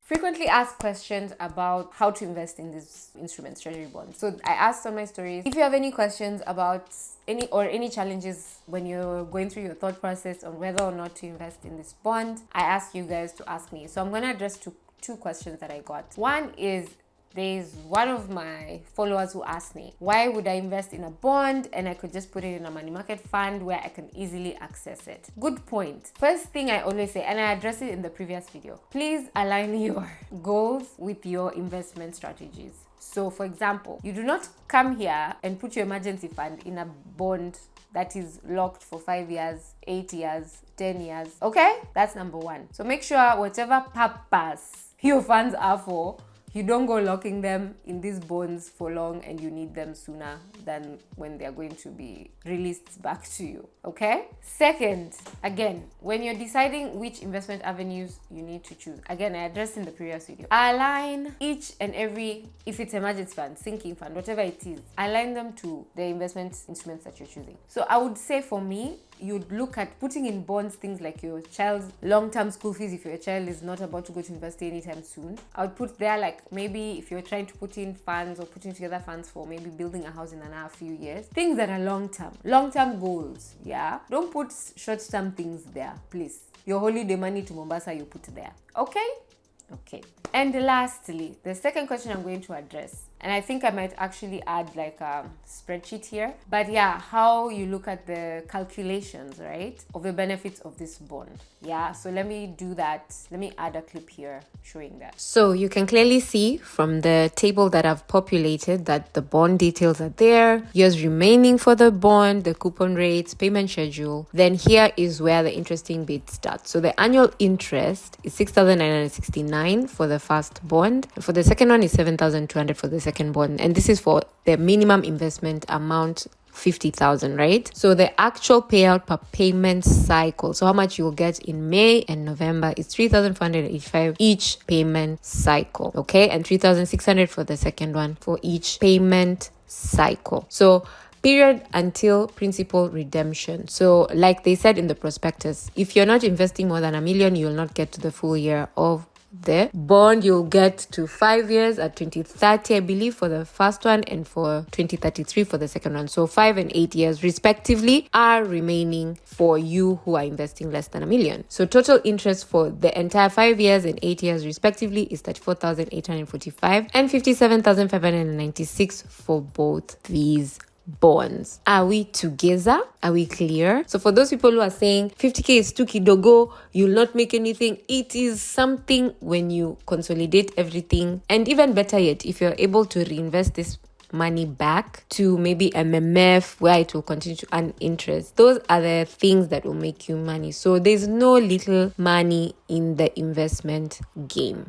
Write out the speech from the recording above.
Frequently asked questions about how to invest in these instruments, treasury bonds. So I asked on my stories, if you have any questions about any challenges when you're going through your thought process on whether or not to invest in this bond, I ask you guys to ask me. So I'm going to address two questions that I got. One is, there's one of my followers who asked me, why would I invest in a bond and I could just put it in a money market fund where I can easily access it? Good point. First thing I always say, and I addressed it in the previous video, please align your goals with your investment strategies. So for example, you do not come here and put your emergency fund in a bond that is locked for 5 years, 8 years, 10 years. Okay? That's number one. So make sure whatever purpose your funds are for, you don't go locking them in these bonds for long and you need them sooner than when they're going to be released back to you, okay? Second, again, when you're deciding which investment avenues you need to choose, again, I addressed in the previous video, align each and every, if it's emergency fund, sinking fund, whatever it is, align them to the investment instruments that you're choosing. So I would say for me, you'd look at putting in bonds things like your child's long-term school fees if your child is not about to go to university anytime soon. I would put there, like, maybe if you're trying to put in funds or putting together funds for maybe building a house in another few years, things that are long-term goals. Yeah, don't put short-term things there, please. Your holiday money to Mombasa, you put there. Okay. And lastly, the second question I'm going to address, and I think I might actually add like a spreadsheet here, but yeah, how you look at the calculations, right, of the benefits of this bond. Yeah, so let me do that. Let me add a clip here showing that. So you can clearly see from the table that I've populated that the bond details are there, years remaining for the bond, the coupon rates, payment schedule. Then here is where the interesting bit starts. So the annual interest is 6,969 for the first bond. For the second one is 7,200 for the second bond. And this is for the minimum investment amount, 50,000, right? So the actual payout per payment cycle, so how much you will get in May and November, is 3,485 each payment cycle, okay? And 3,600 for the second one for each payment cycle. So period until principal redemption. So like they said in the prospectus, if you're not investing more than $1 million, you will not get to the full year of the bond. You'll get to 5 years at 2030, I believe, for the first one, and for 2033 for the second one. So 5 and 8 years respectively are remaining for you who are investing less than $1 million. So total interest for the entire 5 years and 8 years respectively is 34,845 and 57,596 for both these bonds. Are we together? Are we clear? So for those people who are saying 50k is too kidogo, you'll not make anything, it is something when you consolidate everything. And even better yet, if you're able to reinvest this money back to maybe MMF where it will continue to earn interest, those are the things that will make you money. So there's no little money in the investment game.